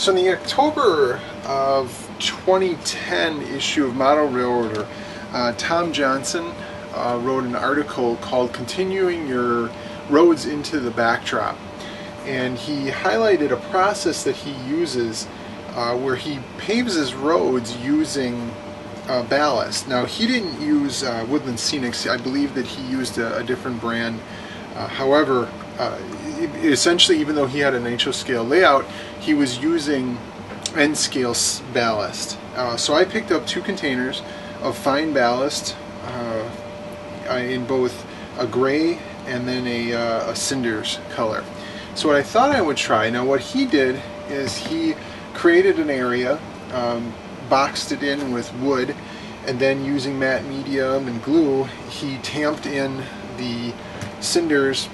So in the October of 2010 issue of Model Railroader, Tom Johnson wrote an article called Continuing Your Roads into the Backdrop. And he highlighted a process that he uses where he paves his roads using ballast. Now, he didn't use Woodland Scenics. I believe that he used a different brand. However, essentially, even though he had an HO scale layout, he was using N scale ballast. So I picked up 2 containers of fine ballast in both a gray and then a cinders color. So what I thought I would try, now what he did is he created an area, boxed it in with wood, and then using matte medium and glue, he tamped in the cinders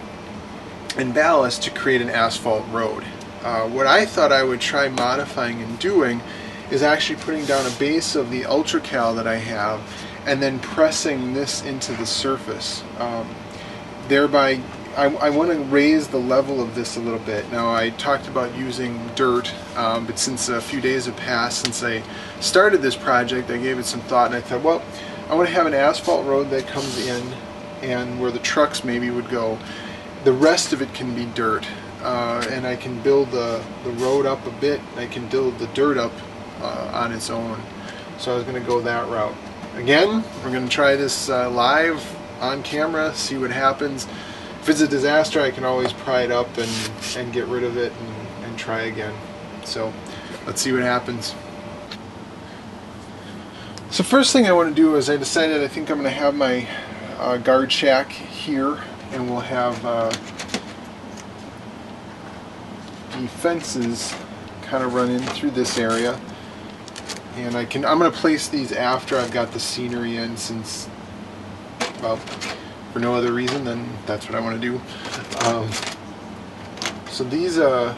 and ballast to create an asphalt road. What I thought I would try modifying and doing is actually putting down a base of the UltraCal that I have and then pressing this into the surface. Thereby, I want to raise the level of this a little bit. Now, I talked about using dirt, but since a few days have passed since I started this project, I gave it some thought and I thought, well, I want to have an asphalt road that comes in and where the trucks maybe would go. The rest of it can be dirt, and I can build the road up a bit, and I can build the dirt up on its own. So I was going to go that route. Again, we're going to try this live on camera, see what happens. If it's a disaster, I can always pry it up and get rid of it and try again. So let's see what happens. So first thing I want to do is I decided I think I'm going to have my guard shack here, and we'll have the fences kind of run in through this area. And I'm going to place these after I've got the scenery in, since, well, for no other reason than that's what I want to do. So these will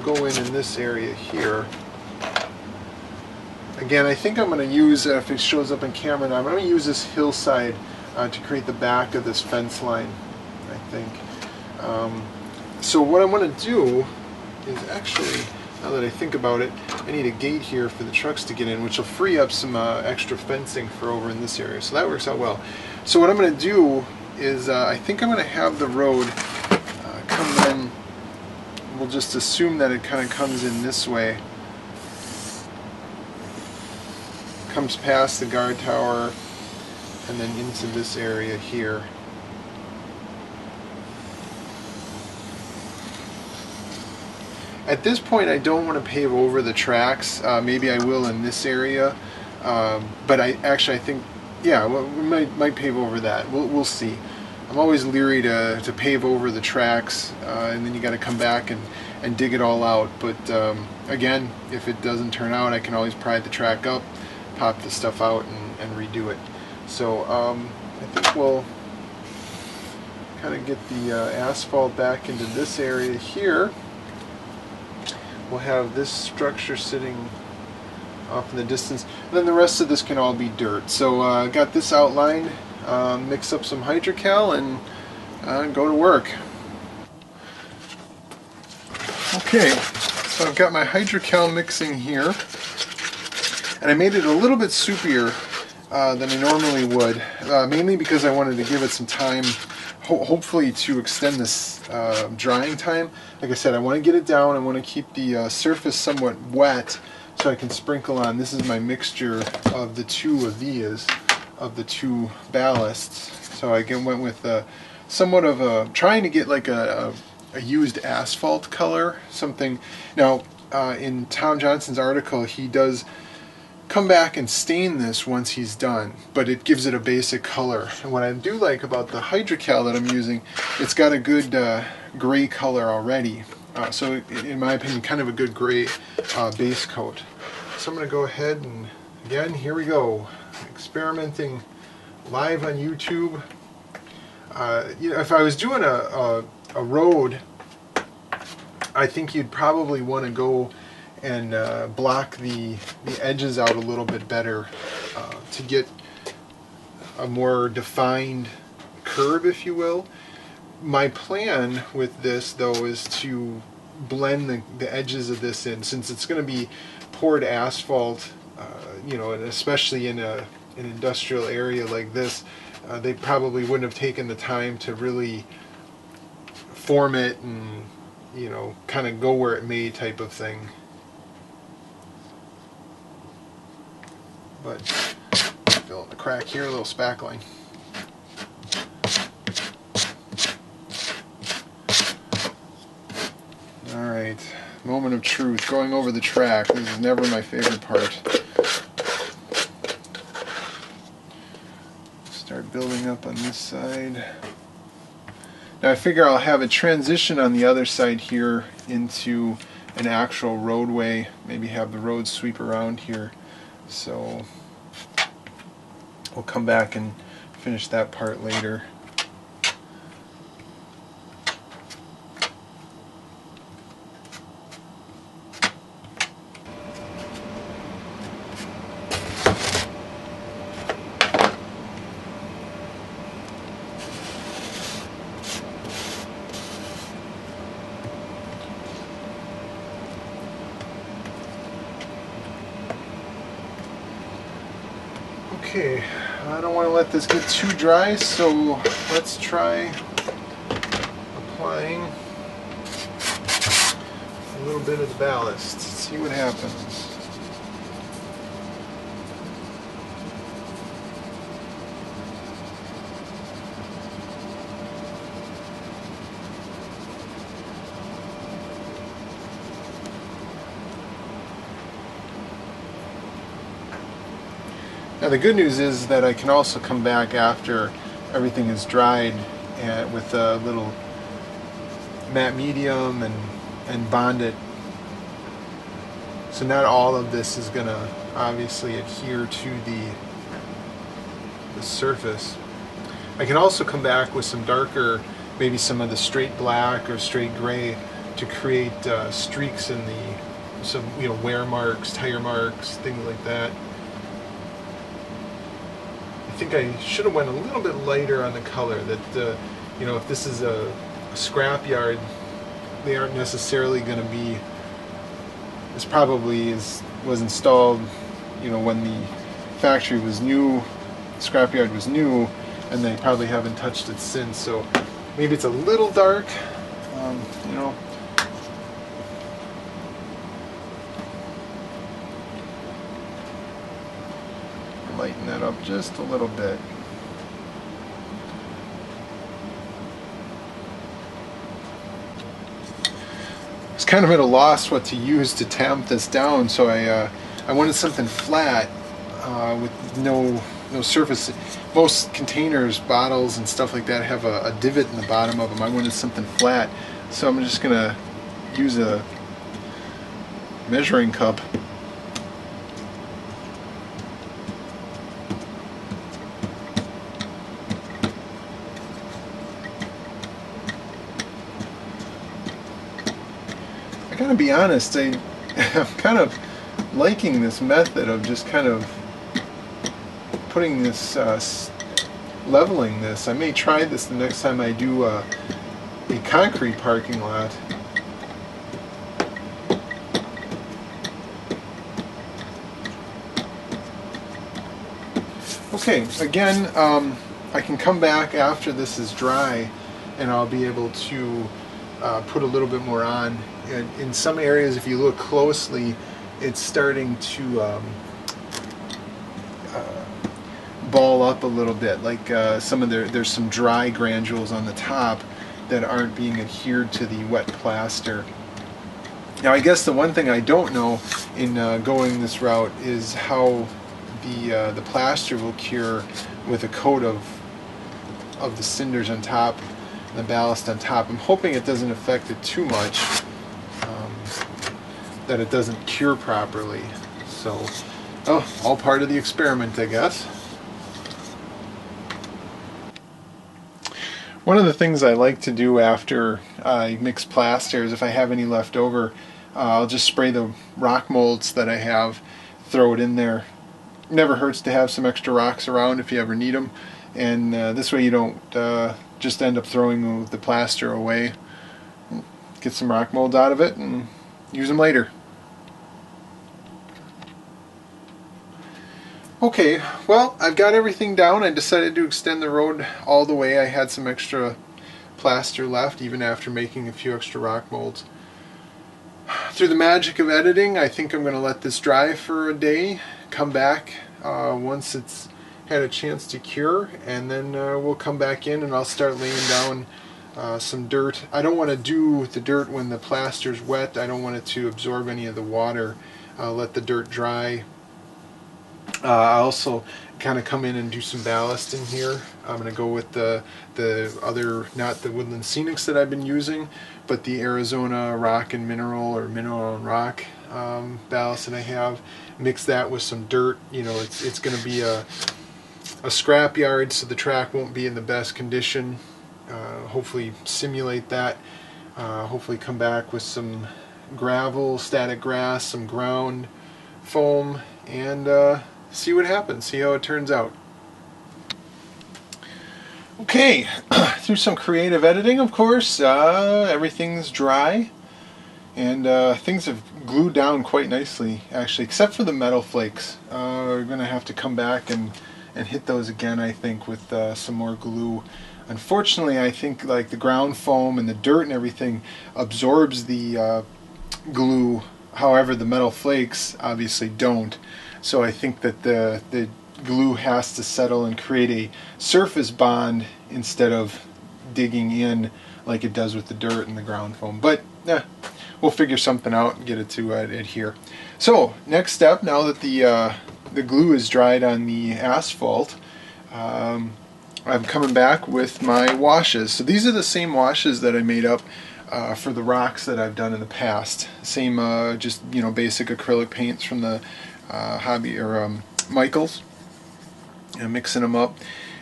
go in this area here. Again, I think I'm going to use, if it shows up in camera now, I'm going to use this hillside to create the back of this fence line, I think. So what I want to do is actually, now that I think about it, I need a gate here for the trucks to get in, which will free up some extra fencing for over in this area. So that works out well. So what I'm going to do is I think I'm going to have the road come in. We'll just assume that it kind of comes in this way. Comes past the guard tower and then into this area here. At this point, I don't want to pave over the tracks. Maybe I will in this area, but I think, yeah, well, we might pave over that. We'll see. I'm always leery to pave over the tracks, and then you got to come back and dig it all out. But again, if it doesn't turn out, I can always pry the track up, pop the stuff out, and redo it. So I think we'll kind of get the asphalt back into this area here. We'll have this structure sitting off in the distance, and then the rest of this can all be dirt. So I got this outlined, mix up some hydrocal and go to work. Okay, so I've got my hydrocal mixing here, and I made it a little bit soupier than I normally would, mainly because I wanted to give it some time, hopefully to extend this drying time. Like I said, I want to get it down. I want to keep the surface somewhat wet so I can sprinkle on. This is my mixture of the two of these, of the 2 ballasts. So I again went with somewhat of a, trying to get like a used asphalt color, something. Now, in Tom Johnson's article, he does come back and stain this once he's done, but it gives it a basic color. And what I do like about the hydrocal that I'm using, it's got a good gray color already. So in my opinion, kind of a good gray base coat. So I'm going to go ahead and, again, here we go. Experimenting live on YouTube. You know, if I was doing a road, I think you'd probably want to go and block the edges out a little bit better to get a more defined curve, if you will. My plan with this, though, is to blend the edges of this in, since it's going to be poured asphalt, you know, and especially in an industrial area like this, they probably wouldn't have taken the time to really form it and, you know, kind of go where it may type of thing. But fill in the crack here, a little spackling. Alright, moment of truth, going over the track. This is never my favorite part. Start building up on this side. Now I figure I'll have a transition on the other side here into an actual roadway, maybe have the road sweep around here. So we'll come back and finish that part later. Okay, I don't want to let this get too dry, so let's try applying a little bit of the ballast. See what happens. Now the good news is that I can also come back after everything is dried and with a little matte medium and bond it. So not all of this is going to obviously adhere to the surface. I can also come back with some darker, maybe some of the straight black or straight gray to create streaks in some, you know, wear marks, tire marks, things like that. I think I should have went a little bit lighter on the color. That you know, if this is a scrap yard, they aren't necessarily going to be. This probably was installed, you know, when the factory was new, the scrap yard was new, and they probably haven't touched it since. So maybe it's a little dark, you know. Lighten that up just a little bit. I was kind of at a loss what to use to tamp this down, so I wanted something flat with no surface. Most containers, bottles, and stuff like that have a divot in the bottom of them. I wanted something flat, so I'm just gonna use a measuring cup. I gotta be honest, I'm kind of liking this method of just kind of putting this, leveling this. I may try this the next time I do a concrete parking lot. Okay, again, I can come back after this is dry and I'll be able to put a little bit more on. In some areas, if you look closely, it's starting to ball up a little bit. Like there's some dry granules on the top that aren't being adhered to the wet plaster. Now, I guess the one thing I don't know in going this route is how the plaster will cure with a coat of the cinders on top, the ballast on top. I'm hoping it doesn't affect it too much, that it doesn't cure properly. So, all part of the experiment, I guess. One of the things I like to do after I mix plaster is, if I have any left over, I'll just spray the rock molds that I have, throw it in there. Never hurts to have some extra rocks around if you ever need them, and this way you don't just end up throwing the plaster away. get some rock molds out of it and use them later. Okay, well, I've got everything down. I decided to extend the road all the way. I had some extra plaster left even after making a few extra rock molds. Through the magic of editing, I think I'm going to let this dry for a day, come back once it's had a chance to cure, and then we'll come back in and I'll start laying down some dirt. I don't want to do the dirt when the plaster's wet. I don't want it to absorb any of the water. Let the dirt dry. I also kind of come in and do some ballast in here. I'm going to go with the other, not the Woodland Scenics that I've been using, but the Arizona Rock and Mineral, or Mineral and Rock ballast that I have. Mix that with some dirt. You know, it's going to be a scrap yard, so the track won't be in the best condition. Hopefully simulate that. Hopefully come back with some gravel, static grass, some ground foam, and see what happens, see how it turns out. Okay, through some creative editing, of course, everything's dry, and things have glued down quite nicely, actually, except for the metal flakes. We're going to have to come back and hit those again, I think, with some more glue. Unfortunately, I think like the ground foam and the dirt and everything absorbs the glue. However, the metal flakes obviously don't. So I think that the glue has to settle and create a surface bond instead of digging in like it does with the dirt and the ground foam. But we'll figure something out and get it to adhere. So next step, now that the glue is dried on the asphalt, I'm coming back with my washes. So these are the same washes that I made up for the rocks that I've done in the past. Same, just basic acrylic paints from the hobby or Michaels, and mixing them up.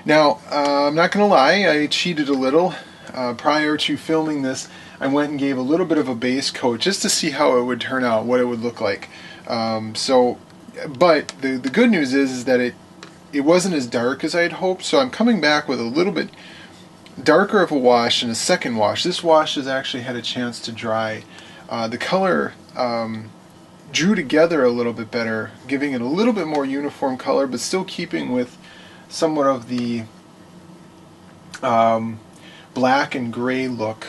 Now, I'm not gonna lie, I cheated a little. Prior to filming this, I went and gave a little bit of a base coat just to see how it would turn out, what it would look like. But the good news is that it wasn't as dark as I had hoped, so I'm coming back with a little bit darker of a wash and a second wash. This wash has actually had a chance to dry. The color drew together a little bit better, giving it a little bit more uniform color, but still keeping with somewhat of the black and gray look,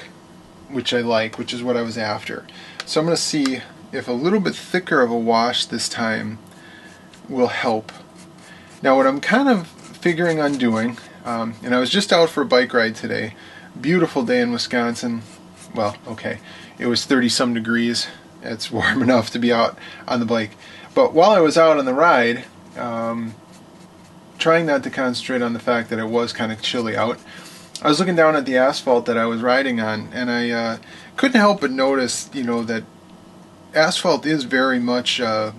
which I like, which is what I was after. So I'm going to see if a little bit thicker of a wash this time will help. Now what I'm kind of figuring on doing, and I was just out for a bike ride today, beautiful day in Wisconsin. Well, okay, it was 30-some degrees. It's warm enough to be out on the bike. But while I was out on the ride, trying not to concentrate on the fact that it was kind of chilly out, I was looking down at the asphalt that I was riding on, and I couldn't help but notice, that asphalt is very much a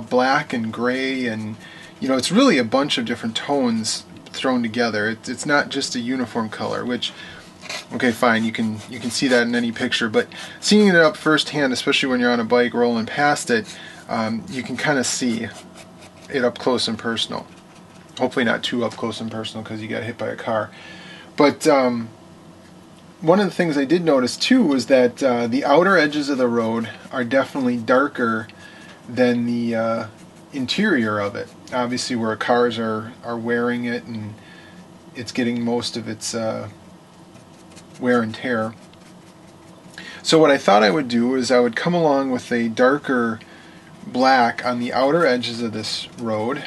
black and gray, and it's really a bunch of different tones thrown together. It's not just a uniform color, which, okay, fine, you can see that in any picture, but seeing it up firsthand, especially when you're on a bike rolling past it, you can kind of see it up close and personal. Hopefully not too up close and personal because you got hit by a car. But one of the things I did notice too was that the outer edges of the road are definitely darker than the interior of it. Obviously where cars are wearing it and it's getting most of its wear and tear. So what I thought I would do is I would come along with a darker black on the outer edges of this road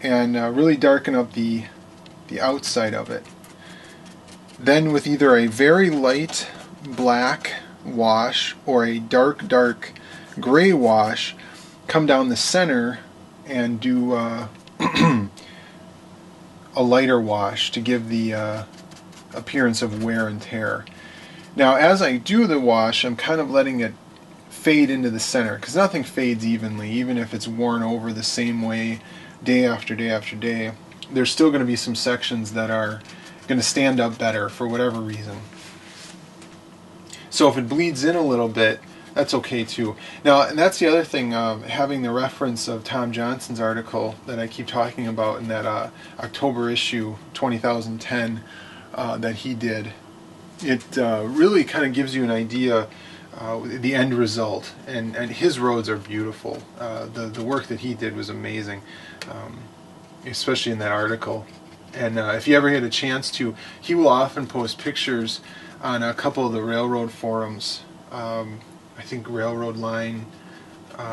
and really darken up the outside of it. Then with either a very light black wash or a dark gray wash, come down the center and do a lighter wash to give the appearance of wear and tear. Now as I do the wash, I'm kind of letting it fade into the center, because nothing fades evenly, even if it's worn over the same way day after day after day. There's still going to be some sections that are going to stand up better for whatever reason. So if it bleeds in a little bit, that's okay too. Now, and that's the other thing, having the reference of Tom Johnson's article that I keep talking about in that October issue 2010 that he did. it really kind of gives you an idea the end result, and his roads are beautiful. The work that he did was amazing, especially in that article. And if you ever get a chance to, he will often post pictures on a couple of the railroad forums. I think Railroad Line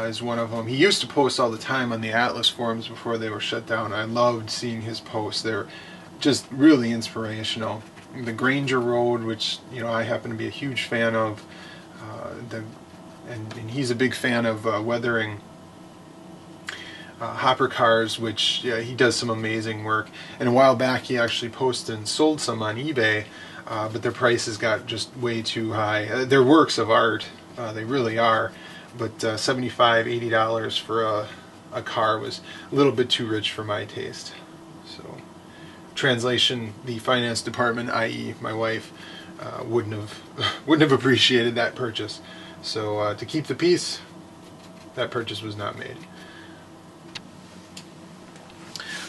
is one of them. He used to post all the time on the Atlas forums before they were shut down. I loved seeing his posts. They're just really inspirational. The Granger Road, which I happen to be a huge fan of, and he's a big fan of weathering hopper cars, which he does some amazing work. And a while back he actually posted and sold some on eBay, but their prices got just way too high. They're works of art, they really are, but $75, $80 for a car was a little bit too rich for my taste. So, translation: the finance department, i.e. my wife, wouldn't have appreciated that purchase. So to keep the peace, that purchase was not made.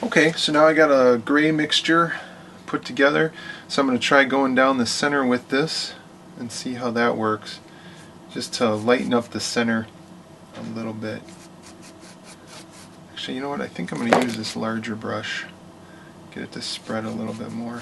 Okay, so now I got a gray mixture put together, so I'm going to try going down the center with this and see how that works, just to lighten up the center a little bit. Actually, you know what, I think I'm going to use this larger brush, get it to spread a little bit more.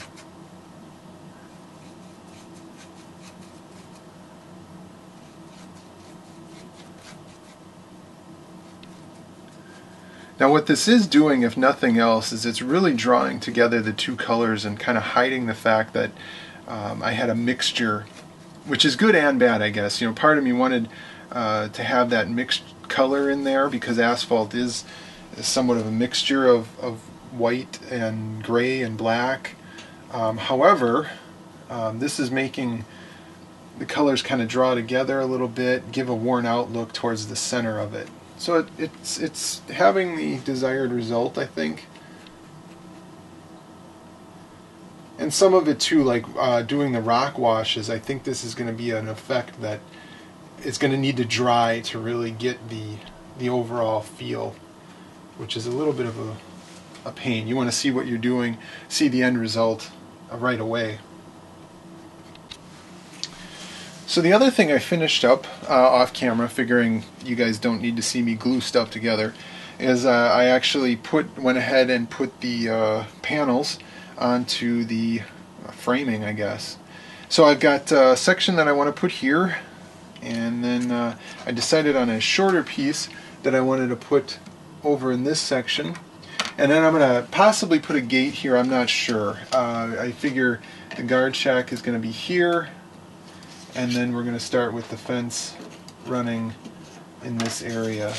Now what this is doing, if nothing else, is it's really drawing together the two colors and kind of hiding the fact that I had a mixture, which is good and bad, I guess. Part of me wanted to have that mixed color in there because asphalt is somewhat of a mixture of white and gray and black. However, this is making the colors kind of draw together a little bit, give a worn out look towards the center of it. So it's having the desired result, I think. And some of it too, like doing the rock washes, I think this is going to be an effect that it's going to need to dry to really get the overall feel, which is a little bit of a pain. You want to see what you're doing, see the end result right away. So the other thing I finished up off camera, figuring you guys don't need to see me glue stuff together, is I actually went ahead and put the panels onto the framing, I guess. So I've got a section that I want to put here, and then I decided on a shorter piece that I wanted to put over in this section, and then I'm going to possibly put a gate here. I'm not sure. I figure the guard shack is going to be here, and then we're going to start with the fence running in this area.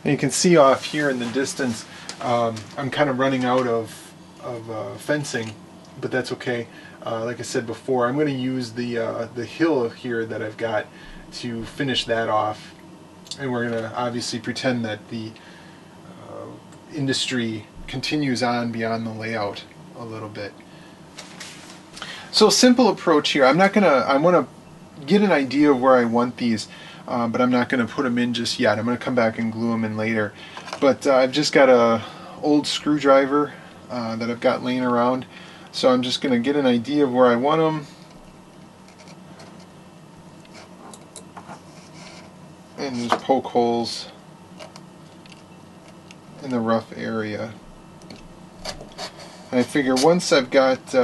And you can see off here in the distance, I'm kind of running out of fencing, but that's okay. Like I said before, I'm going to use the hill here that I've got to finish that off, and we're going to obviously pretend that the industry continues on beyond the layout a little bit. So simple approach here. I want to get an idea of where I want these, but I'm not going to put them in just yet. I'm going to come back and glue them in later. But I've just got a old screwdriver that I've got laying around, so I'm just going to get an idea of where I want them, and just poke holes in the rough area. And I figure once I've got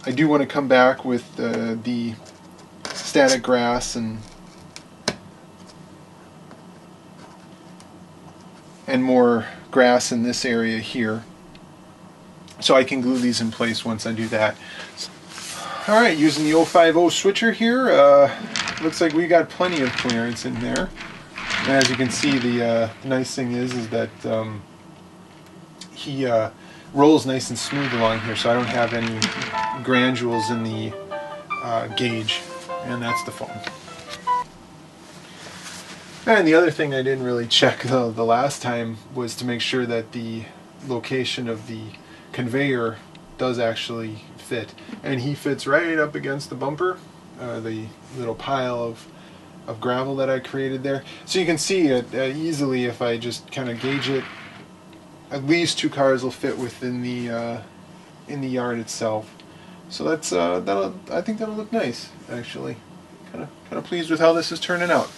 I do want to come back with the static grass and more grass in this area here, so I can glue these in place once I do that. Alright, using the 050 switcher here, looks like we got plenty of clearance in there. And as you can see, the nice thing is that he rolls nice and smooth along here, so I don't have any granules in the gauge, and that's the fun. And the other thing I didn't really check the last time was to make sure that the location of the conveyor does actually fit, and he fits right up against the bumper, the little pile of gravel that I created there. So you can see it easily if I just kind of gauge it. At least two cars will fit within the in the yard itself. So that's I think that'll look nice, actually. Kind of pleased with how this is turning out.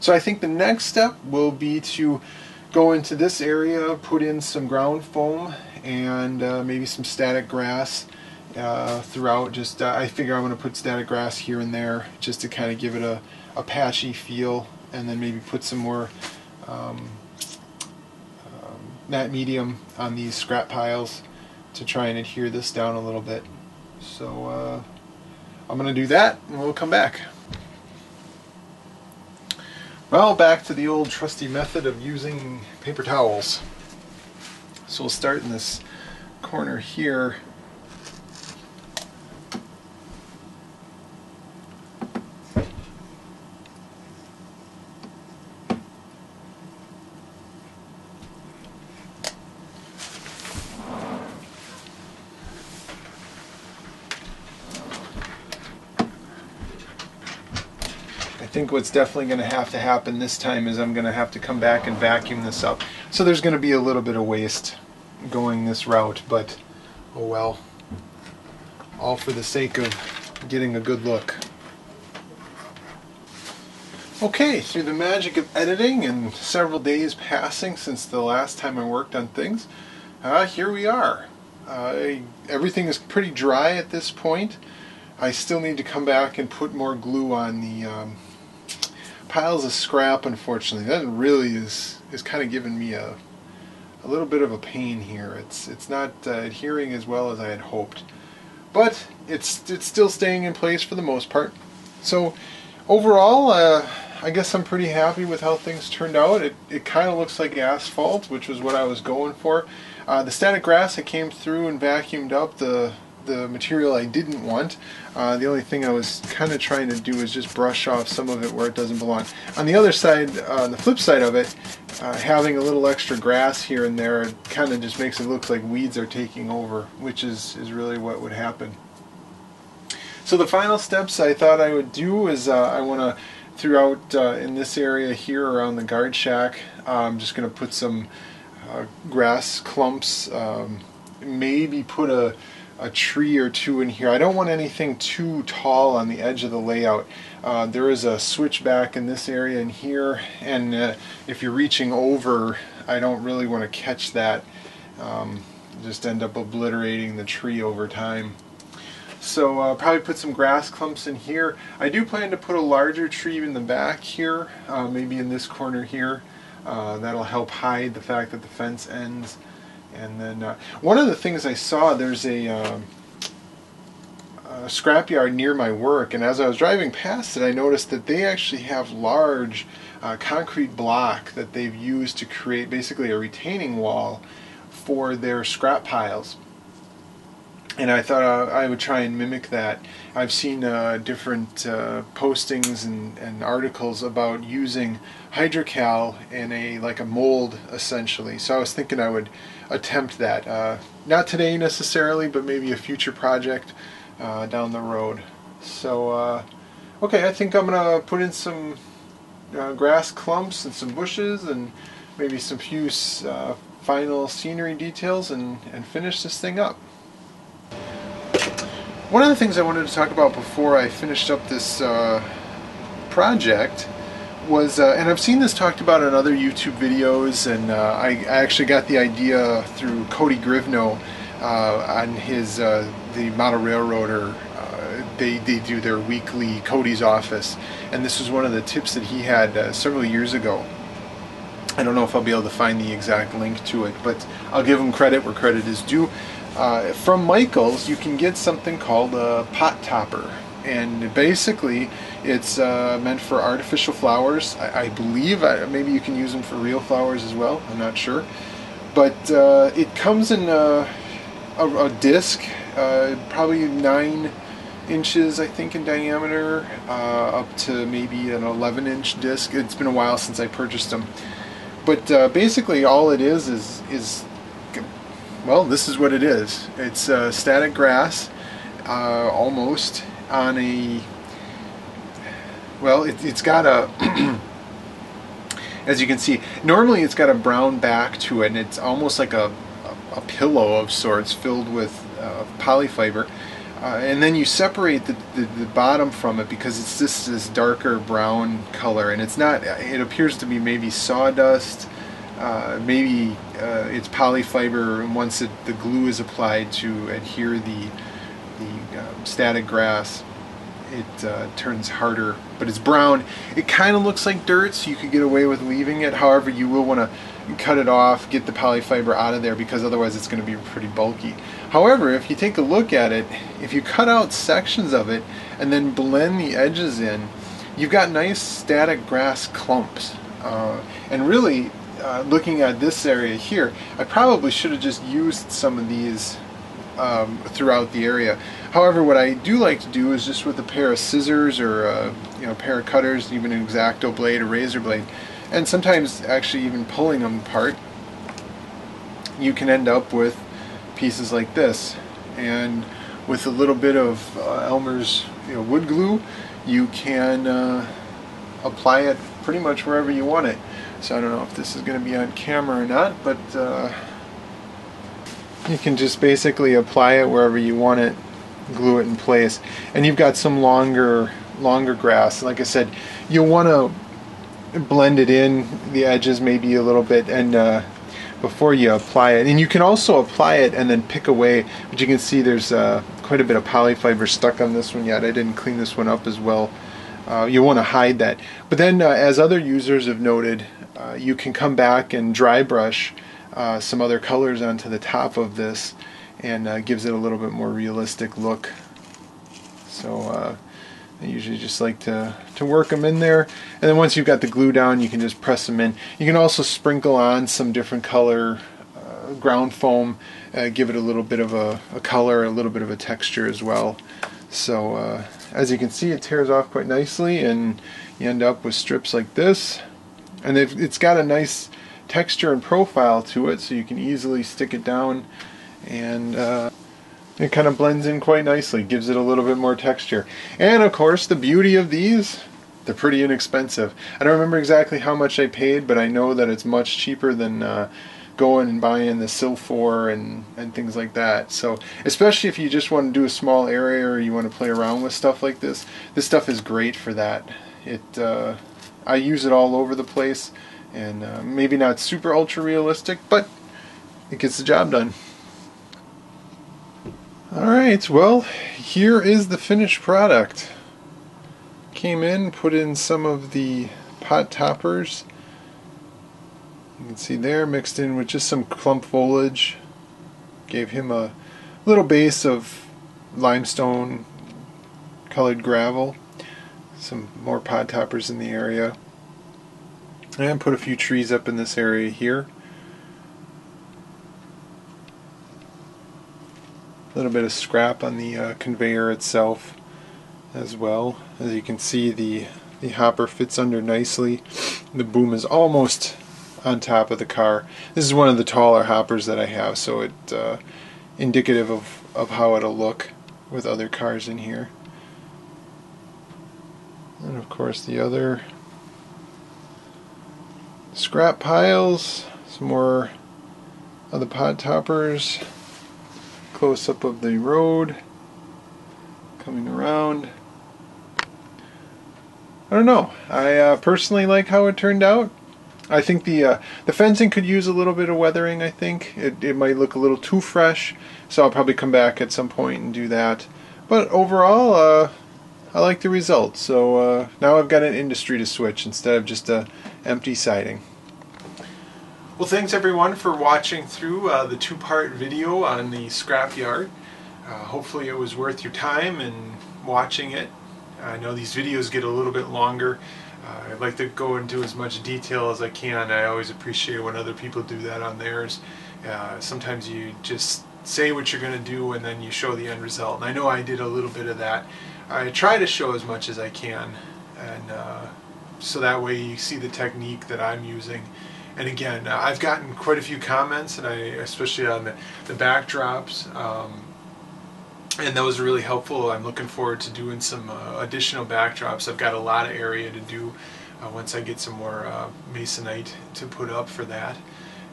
So I think the next step will be to go into this area, put in some ground foam and maybe some static grass throughout. Just I figure I'm going to put static grass here and there just to kind of give it a patchy feel, and then maybe put some more matte medium on these scrap piles to try and adhere this down a little bit. So I'm going to do that and we'll come back. Well, back to the old trusty method of using paper towels. So we'll start in this corner here. I think what's definitely going to happen this time is I'm going to have to come back and vacuum this up. So there's going to be a little bit of waste going this route, but oh well. All for the sake of getting a good look. Okay, through the magic of editing and several days passing since the last time I worked on things, here we are. Everything is pretty dry at this point. I still need to come back and put more glue on the piles of scrap. Unfortunately, that really is kind of giving me a little bit of a pain here. It's not adhering as well as I had hoped, but it's still staying in place for the most part. So overall, I guess I'm pretty happy with how things turned out. It kind of looks like asphalt, which was what I was going for. The static grass, I came through and vacuumed up the material I didn't want. The only thing I was kind of trying to do is just brush off some of it where it doesn't belong. On the other side, on the flip side of it, having a little extra grass here and there kind of just makes it look like weeds are taking over, which is really what would happen. So the final steps I thought I would do is I want to, throughout in this area here around the guard shack, I'm just going to put some grass clumps, maybe put a tree or two in here. I don't want anything too tall on the edge of the layout. There is a switchback in this area and here, and if you're reaching over, I don't really want to catch that. Just end up obliterating the tree over time. So I'll probably put some grass clumps in here. I do plan to put a larger tree in the back here, maybe in this corner here. That'll help hide the fact that the fence ends. And then one of the things I saw, there's a scrapyard near my work, and as I was driving past it, I noticed that they actually have large concrete block that they've used to create basically a retaining wall for their scrap piles. And I thought I would try and mimic that. I've seen different postings and articles about using hydrocal in like a mold, essentially. So I was thinking I would attempt that. Not today necessarily, but maybe a future project down the road. So, okay, I think I'm going to put in some grass clumps and some bushes and maybe some few final scenery details and finish this thing up. One of the things I wanted to talk about before I finished up this project was, and I've seen this talked about in other YouTube videos, and I actually got the idea through Cody Grivno on his the Model Railroader. They do their weekly Cody's Office, and this was one of the tips that he had several years ago. I don't know if I'll be able to find the exact link to it, but I'll give him credit where credit is due. From Michael's, you can get something called a pot topper, and basically it's meant for artificial flowers. I believe maybe you can use them for real flowers as well. I'm not sure, but it comes in a disc, probably 9 inches, I think, in diameter, up to maybe an 11-inch disc. It's been a while since I purchased them, but basically all it is well, this is what it is. It's static grass, almost on a, well, it's got a, as you can see, normally it's got a brown back to it, and it's almost like a a pillow of sorts filled with polyfiber. And then you separate the bottom from it because it's just this darker brown color, and it's not, it appears to be maybe sawdust, maybe it's polyfiber, and once the glue is applied to adhere the static grass, it turns harder, but it's brown. It kind of looks like dirt, so you could get away with leaving it. However, you will want to cut it off, get the polyfiber out of there, because otherwise it's going to be pretty bulky. However, if you take a look at it, if you cut out sections of it and then blend the edges in, you've got nice static grass clumps. And really, looking at this area here, I probably should have just used some of these throughout the area. However, what I do like to do is just with a pair of scissors or a pair of cutters, even an X-Acto blade, a razor blade, and sometimes actually even pulling them apart, you can end up with pieces like this. And with a little bit of Elmer's wood glue, you can apply it pretty much wherever you want it. So I don't know if this is going to be on camera or not, but you can just basically apply it wherever you want it, glue it in place. And you've got some longer grass. Like I said, you'll want to blend it in the edges maybe a little bit, and before you apply it. And you can also apply it and then pick away, but you can see there's quite a bit of polyfiber stuck on this one yet. I didn't clean this one up as well. You want to hide that. But then as other users have noted, you can come back and dry brush some other colors onto the top of this, and gives it a little bit more realistic look. So I usually just like to work them in there, and then once you've got the glue down, you can just press them in. You can also sprinkle on some different color ground foam, give it a little bit of a color, a little bit of a texture as well. So as you can see, it tears off quite nicely, and you end up with strips like this. And it's got a nice texture and profile to it, so you can easily stick it down, and it kind of blends in quite nicely, gives it a little bit more texture. And of course, the beauty of these, they're pretty inexpensive. I don't remember exactly how much I paid, but I know that it's much cheaper than going and buying the Silfor and things like that. So especially if you just want to do a small area, or you want to play around with stuff like this stuff is great for that. I use it all over the place, and maybe not super ultra realistic, but it gets the job done. Alright, well, here is the finished product. Came in, put in some of the pot toppers. You can see there, mixed in with just some clump foliage. Gave him a little base of limestone colored gravel. Some more pot toppers in the area. And put a few trees up in this area here. A little bit of scrap on the conveyor itself as well. As you can see, the hopper fits under nicely. The boom is almost on top of the car. This is one of the taller hoppers that I have, so it's indicative of how it'll look with other cars in here. And of course the other scrap piles, some more of the pot toppers. Close up of the road coming around. I don't know. I personally like how it turned out. I think the fencing could use a little bit of weathering. I think it might look a little too fresh, so I'll probably come back at some point and do that. But overall, I like the result. So now I've got an industry to switch instead of just a empty siding. Well, thanks everyone for watching through the two-part video on the scrapyard. Hopefully it was worth your time and watching it. I know these videos get a little bit longer. I'd like to go into as much detail as I can. I always appreciate when other people do that on theirs. Sometimes you just say what you're going to do and then you show the end result. And I know I did a little bit of that. I try to show as much as I can, and so that way you see the technique that I'm using. And again, I've gotten quite a few comments, and especially on the backdrops, and those are really helpful. I'm looking forward to doing some additional backdrops. I've got a lot of area to do once I get some more masonite to put up for that.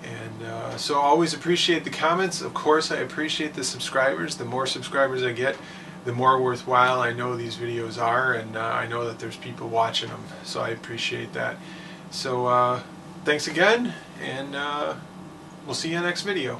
And so always appreciate the comments. Of course, I appreciate the subscribers. The more subscribers I get, the more worthwhile I know these videos are, and I know that there's people watching them, so I appreciate that. So thanks again, and we'll see you in the next video.